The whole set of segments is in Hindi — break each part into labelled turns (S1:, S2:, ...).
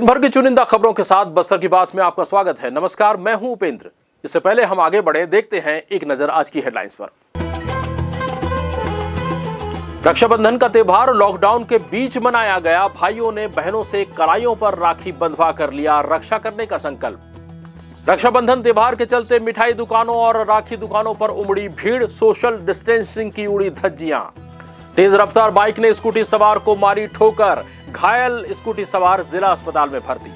S1: भर की चुनिंदा खबरों के साथ बस्तर की बात में आपका स्वागत है। नमस्कार, मैं हूं उपेंद्र। इससे पहले हम आगे बढ़े, देखते हैं एक नजर आज की हेडलाइंस पर। रक्षाबंधन का त्योहार लॉकडाउन के बीच मनाया गया। भाइयों ने बहनों से कलाइयों पर राखी बंधवा कर लिया रक्षा करने का संकल्प। रक्षाबंधन त्योहार के चलते मिठाई दुकानों और राखी दुकानों पर उमड़ी भीड़। सोशल डिस्टेंसिंग की उड़ी धज्जियां। तेज रफ्तार बाइक ने स्कूटी सवार को मारी ठोकर। घायल स्कूटी सवार जिला अस्पताल में भर्ती।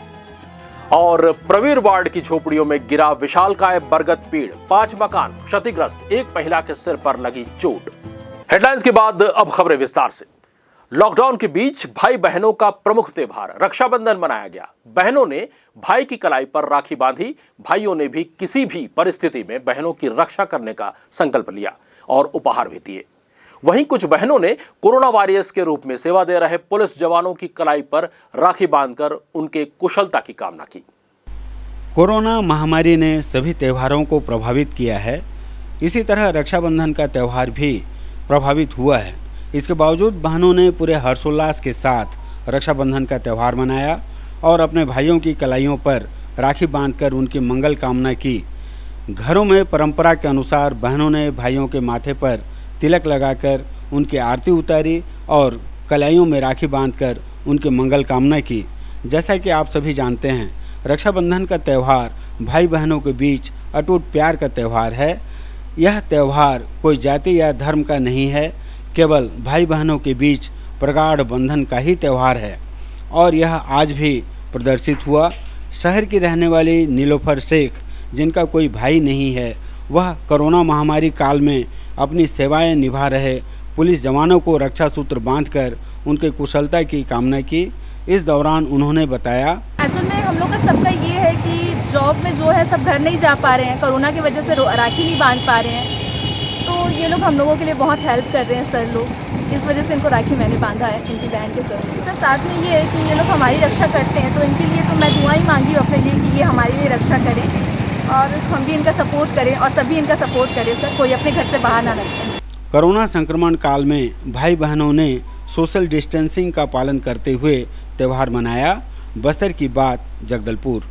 S1: और प्रवीर वार्ड की झोपड़ियों में गिरा विशालकाय बरगद पेड़। 5 मकान क्षतिग्रस्त, एक महिला के सिर पर लगी चोट। हेडलाइंस के बाद अब खबरें विस्तार से। लॉकडाउन के बीच भाई बहनों का प्रमुख त्योहार रक्षाबंधन मनाया गया। बहनों ने भाई की कलाई पर राखी बांधी। भाइयों ने भी किसी भी परिस्थिति में बहनों की रक्षा करने का संकल्प लिया और उपहार भी दिए। वहीं कुछ बहनों ने कोरोना वॉरियर्स के रूप में सेवा दे रहे पुलिस जवानों की कलाई पर राखी बांधकर उनके कुशलता की कामना की।
S2: कोरोना महामारी ने सभी त्योहारों को प्रभावित किया है। इसी तरह रक्षाबंधन का त्योहार भी प्रभावित हुआ है। इसके बावजूद बहनों ने पूरे हर्षोल्लास के साथ रक्षाबंधन का त्योहार मनाया और अपने भाइयों की कलाइयों पर राखी बांधकर उनकी मंगल कामना की। घरों में परंपरा के अनुसार बहनों ने भाइयों के माथे पर तिलक लगाकर उनकी आरती उतारी और कलाइयों में राखी बांधकर उनकी मंगल कामना की। जैसा कि आप सभी जानते हैं, रक्षाबंधन का त्यौहार भाई बहनों के बीच अटूट प्यार का त्यौहार है। यह त्यौहार कोई जाति या धर्म का नहीं है, केवल भाई बहनों के बीच प्रगाढ़ बंधन का ही त्यौहार है और यह आज भी प्रदर्शित हुआ। शहर की रहने वाली नीलोफर शेख, जिनका कोई भाई नहीं है, वह कोरोना महामारी काल में अपनी सेवाएं निभा रहे पुलिस जवानों को रक्षा सूत्र बांधकर उनके कुशलता की कामना की। इस दौरान उन्होंने बताया,
S3: एक्चुअल में हम लोग का सबका ये है कि जॉब में जो है सब घर नहीं जा पा रहे हैं, कोरोना की वजह से राखी नहीं बांध पा रहे हैं, तो ये लोग हम लोगों के लिए बहुत हेल्प कर रहे हैं सर लोग। इस वजह से इनको राखी मैंने बांधा है इनकी बहन के सर। साथ में ये है कि ये लोग हमारी रक्षा करते हैं, तो इनके लिए तो मैं दुआ ही मांगी अपने लिए कि ये हमारे लिए रक्षा करें और हम भी इनका सपोर्ट करें और सभी इनका सपोर्ट करें सर, कोई अपने घर से बाहर ना निकले।
S2: कोरोना संक्रमण काल में भाई बहनों ने सोशल डिस्टेंसिंग का पालन करते हुए त्योहार मनाया। बस्तर की बात, जगदलपुर।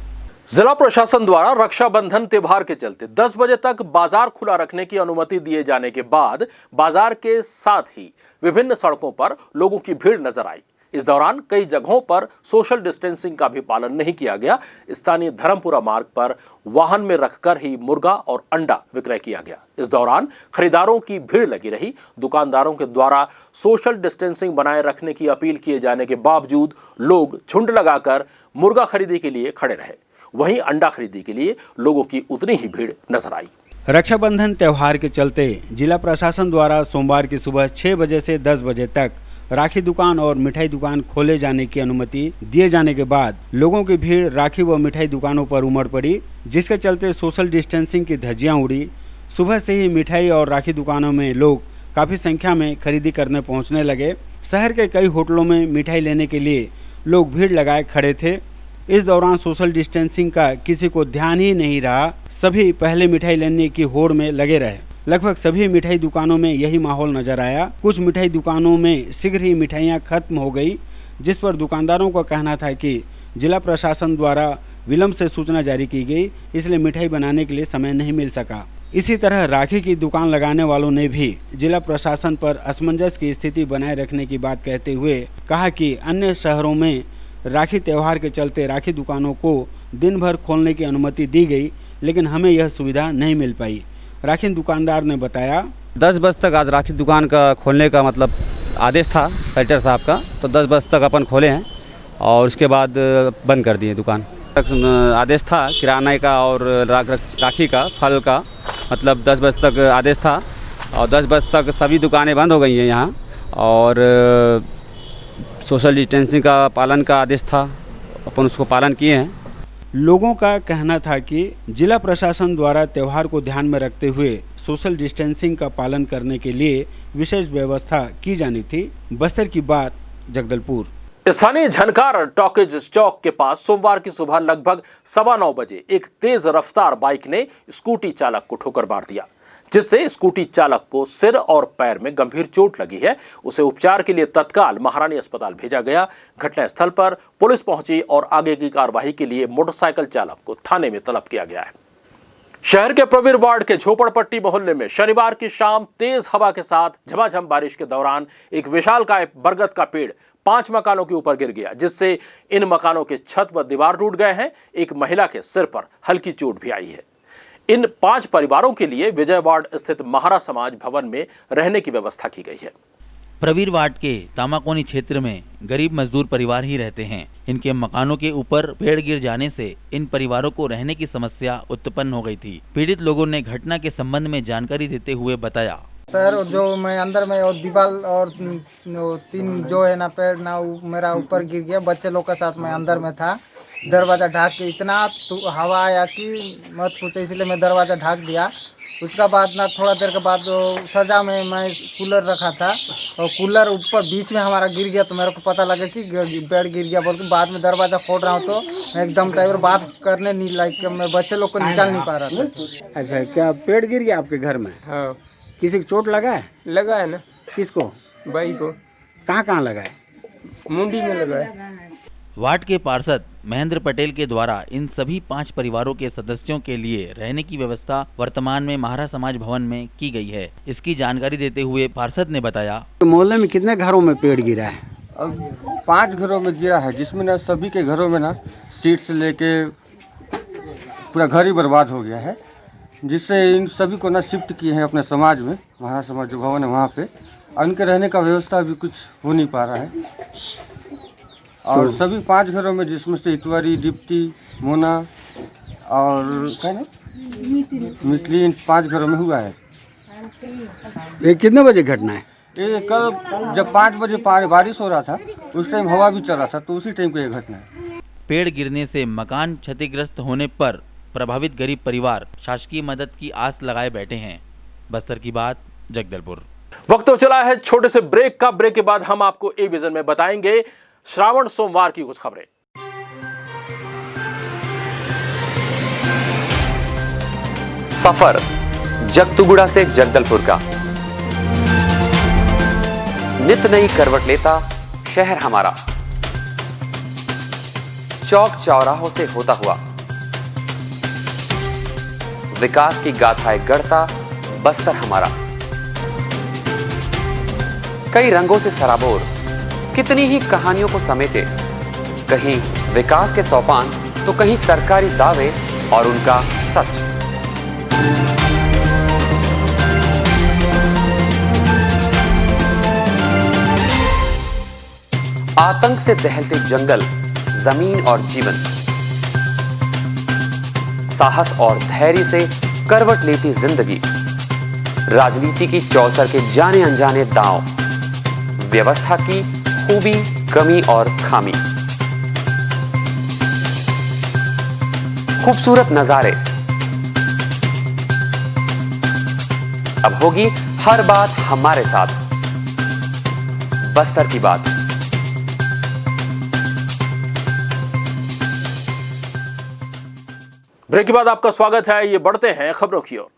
S1: जिला प्रशासन द्वारा रक्षाबंधन त्योहार के चलते 10 बजे तक बाजार खुला रखने की अनुमति दिए जाने के बाद बाजार के साथ ही विभिन्न सड़कों पर लोगों की भीड़ नजर आई। इस दौरान कई जगहों पर सोशल डिस्टेंसिंग का भी पालन नहीं किया गया। स्थानीय धर्मपुरा मार्ग पर वाहन में रखकर ही मुर्गा और अंडा विक्रय किया गया। इस दौरान खरीदारों की भीड़ लगी रही। दुकानदारों के द्वारा सोशल डिस्टेंसिंग बनाए रखने की अपील किए जाने के बावजूद लोग झुंड लगाकर मुर्गा खरीदी के लिए खड़े रहे। वहीं अंडा खरीदी के लिए लोगों की उतनी ही भीड़ नजर आई।
S2: रक्षाबंधन त्योहार के चलते जिला प्रशासन द्वारा सोमवार की सुबह 6 बजे से 10 बजे तक राखी दुकान और मिठाई दुकान खोले जाने की अनुमति दिए जाने के बाद लोगों की भीड़ राखी व मिठाई दुकानों पर उमड़ पड़ी, जिसके चलते सोशल डिस्टेंसिंग की धज्जियां उड़ी। सुबह से ही मिठाई और राखी दुकानों में लोग काफी संख्या में खरीदी करने पहुंचने लगे। शहर के कई होटलों में मिठाई लेने के लिए लोग भीड़ लगाए खड़े थे। इस दौरान सोशल डिस्टेंसिंग का किसी को ध्यान ही नहीं रहा। सभी पहले मिठाई लेने की होड़ में लगे रहे। लगभग सभी मिठाई दुकानों में यही माहौल नजर आया। कुछ मिठाई दुकानों में शीघ्र ही मिठाइयां खत्म हो गई, जिस पर दुकानदारों का कहना था कि जिला प्रशासन द्वारा विलंब से सूचना जारी की गई, इसलिए मिठाई बनाने के लिए समय नहीं मिल सका। इसी तरह राखी की दुकान लगाने वालों ने भी जिला प्रशासन पर असमंजस की स्थिति बनाए रखने की बात कहते हुए कहा कि अन्य शहरों में राखी त्योहार के चलते राखी दुकानों को दिन भर खोलने की अनुमति दी गई, लेकिन हमें यह सुविधा नहीं मिल पाई। राखी दुकानदार ने बताया,
S4: 10 बजे तक आज राखी दुकान का खोलने का मतलब आदेश था कलेक्टर साहब का, तो 10 बजे तक अपन खोले हैं और उसके बाद बंद कर दिए दुकान। आदेश था किराने का और राखी का, फल का, मतलब 10 बजे तक आदेश था और 10 बजे तक सभी दुकानें बंद हो गई हैं यहाँ और सोशल डिस्टेंसिंग का पालन का आदेश था, अपन उसको पालन किए हैं।
S2: लोगों का कहना था कि जिला प्रशासन द्वारा त्योहार को ध्यान में रखते हुए सोशल डिस्टेंसिंग का पालन करने के लिए विशेष व्यवस्था की जानी थी। बस्तर की बात, जगदलपुर।
S1: स्थानीय झनकार टॉकीज चौक के पास सोमवार की सुबह लगभग 9:15 बजे एक तेज रफ्तार बाइक ने स्कूटी चालक को ठोकर मार दिया। जिससे स्कूटी चालक को सिर और पैर में गंभीर चोट लगी है। उसे उपचार के लिए तत्काल महारानी अस्पताल भेजा गया। घटनास्थल पर पुलिस पहुंची और आगे की कार्यवाही के लिए मोटरसाइकिल चालक को थाने में तलब किया गया है। शहर के प्रवीर वार्ड के झोपड़पट्टी मोहल्ले में शनिवार की शाम तेज हवा के साथ झमाझम बारिश के दौरान एक विशालकाय बरगद का पेड़ 5 मकानों के ऊपर गिर गया, जिससे इन मकानों के छत व दीवार टूट गए हैं। एक महिला के सिर पर हल्की चोट भी आई है। इन 5 परिवारों के लिए विजय वार्ड स्थित महारा समाज भवन में रहने की व्यवस्था की गई है।
S5: प्रवीर वार्ड के तामाकोनी क्षेत्र में गरीब मजदूर परिवार ही रहते हैं। इनके मकानों के ऊपर पेड़ गिर जाने से इन परिवारों को रहने की समस्या उत्पन्न हो गई थी। पीड़ित लोगों ने घटना के संबंध में जानकारी देते हुए बताया,
S6: सर जो मैं अंदर में और दीवार और 3 जो है ना पेड़ ना मेरा ऊपर गिर गया। बच्चे लोग के साथ मैं अंदर में था, दरवाज़ा ढाक के इतना हवा आया कि मत पूछो, इसलिए मैं दरवाज़ा ढाक दिया। उसका बाद ना थोड़ा देर के बाद सजा में मैं कूलर रखा था और कूलर ऊपर बीच में हमारा गिर गया, तो मेरे को पता लगा कि पेड़ गिर गया बोल के बाद में दरवाज़ा खोल रहा हूँ तो मैं एकदम टाइम बात करने नहीं लायक, मैं बच्चे लोग को निकाल नहीं पा रहा था।
S2: अच्छा, क्या पेड़ गिर गया आपके घर में?
S7: हाँ,
S2: किसी को चोट लगा है?
S7: लगा है ना।
S2: किसको?
S7: भाई को।
S2: कहाँ लगा है?
S7: मुंडी में लगा है।
S5: वार्ड के पार्षद महेंद्र पटेल के द्वारा इन सभी 5 परिवारों के सदस्यों के लिए रहने की व्यवस्था वर्तमान में महारा समाज भवन में की गई है। इसकी जानकारी देते हुए पार्षद ने बताया,
S2: तो मोहल्ले में कितने घरों में पेड़ गिरा है?
S7: अब 5 घरों में गिरा है, जिसमें ना सभी के घरों में ना सीट से लेके पूरा घर ही बर्बाद हो गया है, जिससे इन सभी को ना शिफ्ट किए हैं अपने समाज में। महारा समाज जो भवन है वहाँ पे, और उनके रहने का व्यवस्था अभी कुछ हो नहीं पा रहा है। और सभी 5 घरों में, जिसमें से इतवारी, डिप्टी, मोना और क्या ना मितली, इन 5 घरों में हुआ है।
S2: ये कितने बजे घटना है?
S7: ये कल जब 5 बजे बारिश हो रहा था, उस टाइम हवा भी चल रहा था, तो उसी टाइम को ये घटना है।
S5: पेड़ गिरने से मकान क्षतिग्रस्त होने पर प्रभावित गरीब परिवार शासकीय मदद की आस लगाए बैठे हैं। बस्तर की बात, जगदलपुर।
S1: वक्त तो चला है छोटे से ब्रेक का। ब्रेक के बाद हम आपको ए विजन में बताएंगे श्रावण सोमवार की कुछ खबरें।
S8: सफर जगतुगुड़ा से जगदलपुर का, नित नई करवट लेता शहर हमारा, चौक चौराहों से होता हुआ विकास की गाथाएं गढ़ता बस्तर हमारा। कई रंगों से सराबोर कितनी ही कहानियों को समेटे, कहीं विकास के सोपान तो कहीं सरकारी दावे और उनका सच। आतंक से दहलते जंगल, जमीन और जीवन, साहस और धैर्य से करवट लेती जिंदगी, राजनीति की चौसर के जाने अनजाने दांव, व्यवस्था की खूबी, कमी और खामी, खूबसूरत नजारे। अब होगी हर बात हमारे साथ, बस्तर की बात।
S1: ब्रेक के बाद आपका स्वागत है। ये बढ़ते हैं खबरों की ओर।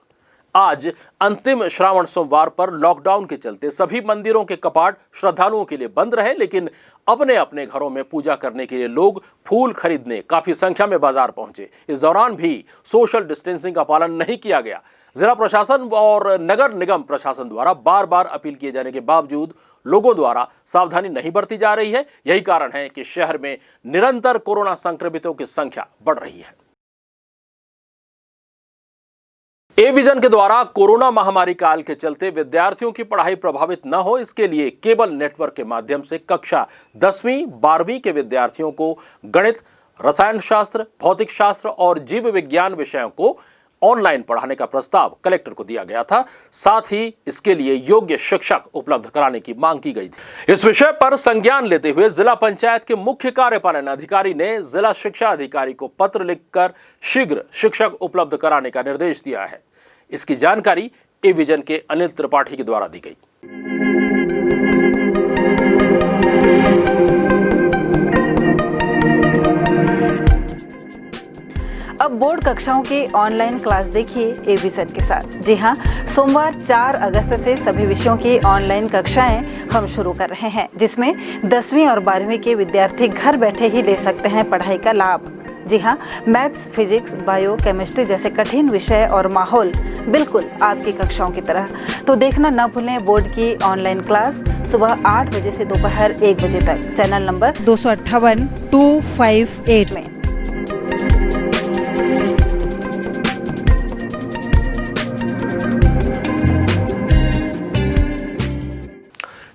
S1: आज अंतिम श्रावण सोमवार पर लॉकडाउन के चलते सभी मंदिरों के कपाट श्रद्धालुओं के लिए बंद रहे, लेकिन अपने अपने घरों में पूजा करने के लिए लोग फूल खरीदने काफी संख्या में बाजार पहुंचे। इस दौरान भी सोशल डिस्टेंसिंग का पालन नहीं किया गया। जिला प्रशासन और नगर निगम प्रशासन द्वारा बार बार अपील किए जाने के बावजूद लोगों द्वारा सावधानी नहीं बरती जा रही है। यही कारण है कि शहर में निरंतर कोरोना संक्रमितों की संख्या बढ़ रही है। ए विजन के द्वारा कोरोना महामारी काल के चलते विद्यार्थियों की पढ़ाई प्रभावित न हो, इसके लिए केबल नेटवर्क के माध्यम से कक्षा 10वीं 12वीं के विद्यार्थियों को गणित, रसायन शास्त्र, भौतिक शास्त्र और जीव विज्ञान विषयों को ऑनलाइन पढ़ाने का प्रस्ताव कलेक्टर को दिया गया था। साथ ही इसके लिए योग्य शिक्षक उपलब्ध कराने की मांग की गई थी। इस विषय पर संज्ञान लेते हुए जिला पंचायत के मुख्य कार्यपालन अधिकारी ने जिला शिक्षा अधिकारी को पत्र लिखकर शीघ्र शिक्षक उपलब्ध कराने का निर्देश दिया है। इसकी जानकारी ए विजन के अनिल त्रिपाठी के द्वारा दी गई।
S9: अब बोर्ड कक्षाओं की ऑनलाइन क्लास देखिए ABZ के साथ। जी हाँ, सोमवार 4 अगस्त से सभी विषयों की ऑनलाइन कक्षाएं हम शुरू कर रहे हैं, जिसमें 10वीं और 12वीं के विद्यार्थी घर बैठे ही ले सकते हैं पढ़ाई का लाभ। जी हाँ, मैथ्स, फिजिक्स, बायो, केमिस्ट्री जैसे कठिन विषय और माहौल बिल्कुल आपकी कक्षाओं की तरह। तो देखना न भूलें बोर्ड की ऑनलाइन क्लास सुबह 8 बजे से दोपहर 1 बजे तक, चैनल नंबर 258-258 में।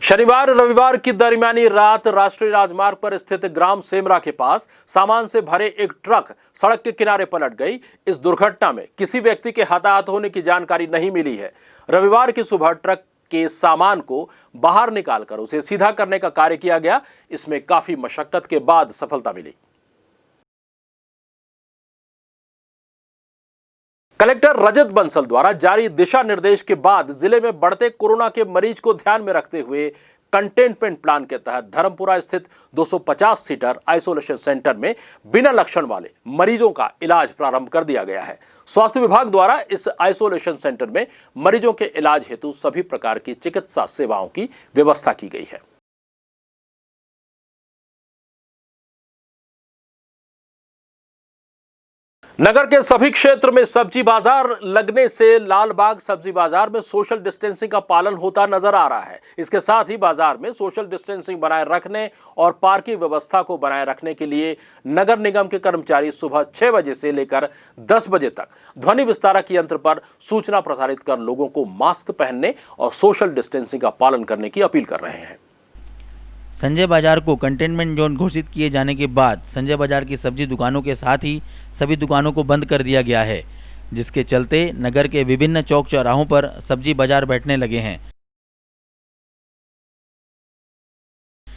S1: शनिवार रविवार की दरमियानी रात राष्ट्रीय राजमार्ग पर स्थित ग्राम सेमरा के पास सामान से भरे एक ट्रक सड़क के किनारे पलट गई। इस दुर्घटना में किसी व्यक्ति के हताहत होने की जानकारी नहीं मिली है। रविवार की सुबह ट्रक के सामान को बाहर निकालकर उसे सीधा करने का कार्य किया गया। इसमें काफी मशक्कत के बाद सफलता मिली। कलेक्टर रजत बंसल द्वारा जारी दिशा निर्देश के बाद जिले में बढ़ते कोरोना के मरीज को ध्यान में रखते हुए कंटेनमेंट प्लान के तहत धर्मपुरा स्थित 250 सीटर आइसोलेशन सेंटर में बिना लक्षण वाले मरीजों का इलाज प्रारंभ कर दिया गया है। स्वास्थ्य विभाग द्वारा इस आइसोलेशन सेंटर में मरीजों के इलाज हेतु सभी प्रकार की चिकित्सा सेवाओं की व्यवस्था की गई है। नगर के सभी क्षेत्र में सब्जी बाजार लगने से लालबाग सब्जी बाजार में सोशल डिस्टेंसिंग का पालन होता नजर आ रहा है। इसके साथ ही बाजार में सोशल डिस्टेंसिंग बनाए रखने और पार्किंग व्यवस्था को बनाए रखने के लिए नगर निगम के कर्मचारी सुबह 6 बजे से लेकर 10 बजे तक ध्वनि विस्तारक यंत्र पर सूचना प्रसारित कर लोगों को मास्क पहनने और सोशल डिस्टेंसिंग का पालन करने की अपील कर रहे हैं।
S5: संजय बाजार को कंटेनमेंट जोन घोषित किए जाने के बाद संजय बाजार की सब्जी दुकानों के साथ ही सभी दुकानों को बंद कर दिया गया है, जिसके चलते नगर के विभिन्न चौक चौराहों पर सब्जी बाजार बैठने लगे हैं।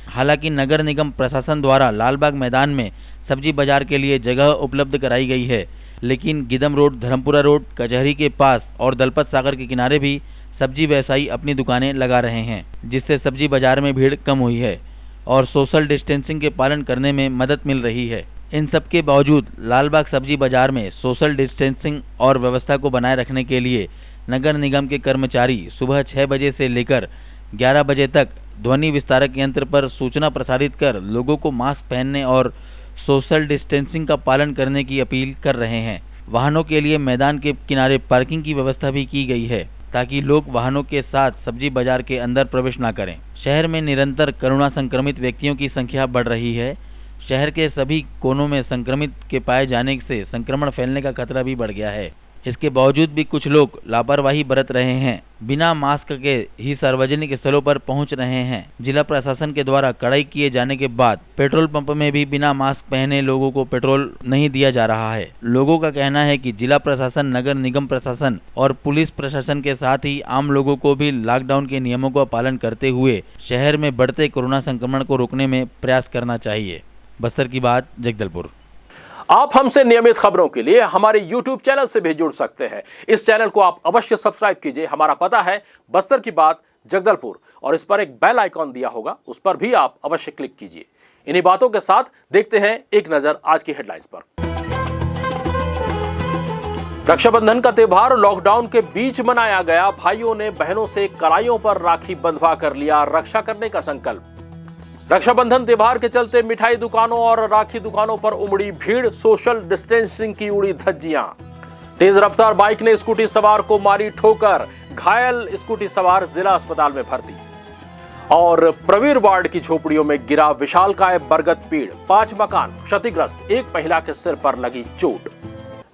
S5: हालांकि नगर निगम प्रशासन द्वारा लालबाग मैदान में सब्जी बाजार के लिए जगह उपलब्ध कराई गई है, लेकिन गिदम रोड, धर्मपुरा रोड, कचहरी के पास और दलपत सागर के किनारे भी सब्जी व्यवसायी अपनी दुकानें लगा रहे हैं, जिससे सब्जी बाजार में भीड़ कम हुई है और सोशल डिस्टेंसिंग के पालन करने में मदद मिल रही है। इन सब के बावजूद लालबाग सब्जी बाजार में सोशल डिस्टेंसिंग और व्यवस्था को बनाए रखने के लिए नगर निगम के कर्मचारी सुबह 6 बजे से लेकर 11 बजे तक ध्वनि विस्तारक यंत्र पर सूचना प्रसारित कर लोगों को मास्क पहनने और सोशल डिस्टेंसिंग का पालन करने की अपील कर रहे हैं। वाहनों के लिए मैदान के किनारे पार्किंग की व्यवस्था भी की गई है, ताकि लोग वाहनों के साथ सब्जी बाजार के अंदर प्रवेश न करें। शहर में निरंतर कोरोना संक्रमित व्यक्तियों की संख्या बढ़ रही है। शहर के सभी कोनों में संक्रमित के पाए जाने से संक्रमण फैलने का खतरा भी बढ़ गया है। इसके बावजूद भी कुछ लोग लापरवाही बरत रहे हैं, बिना मास्क के ही सार्वजनिक स्थलों पर पहुंच रहे हैं। जिला प्रशासन के द्वारा कड़ाई किए जाने के बाद पेट्रोल पंप में भी बिना मास्क पहने लोगों को पेट्रोल नहीं दिया जा रहा है। लोगों का कहना है कि जिला प्रशासन, नगर निगम प्रशासन और पुलिस प्रशासन के साथ ही आम लोगों को भी लॉकडाउन के नियमों का पालन करते हुए शहर में बढ़ते कोरोना संक्रमण को रोकने में प्रयास करना चाहिए। बस्तर की बात, जगदलपुर।
S1: आप हमसे नियमित खबरों के लिए हमारे YouTube चैनल से भी जुड़ सकते हैं। इस चैनल को आप अवश्य सब्सक्राइब कीजिए। हमारा पता है बस्तर की बात, जगदलपुर, और इस पर एक बेल आइकॉन दिया होगा, उस पर भी आप अवश्य क्लिक कीजिए। इन्हीं बातों के साथ देखते हैं एक नजर आज की हेडलाइंस पर। रक्षाबंधन का त्योहार लॉकडाउन के बीच मनाया गया। भाइयों ने बहनों से कलाइयों पर राखी बंधवा कर लिया रक्षा करने का संकल्प। रक्षाबंधन त्योहार के चलते मिठाई दुकानों और राखी दुकानों पर उमड़ी भीड़, सोशल डिस्टेंसिंग की उड़ी धज्जियां। तेज रफ्तार बाइक ने स्कूटी सवार को मारी ठोकर, घायल स्कूटी सवार जिला अस्पताल में भर्ती। और प्रवीर वार्ड की झोपड़ियों में गिरा विशालकाय बरगद पेड़, 5 मकान क्षतिग्रस्त, एक महिला के सिर पर लगी चोट।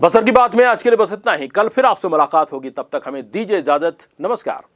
S1: बस्तर की बात में आज के लिए बस इतना ही। कल फिर आपसे मुलाकात होगी, तब तक हमें दीजिए इजाजत। नमस्कार।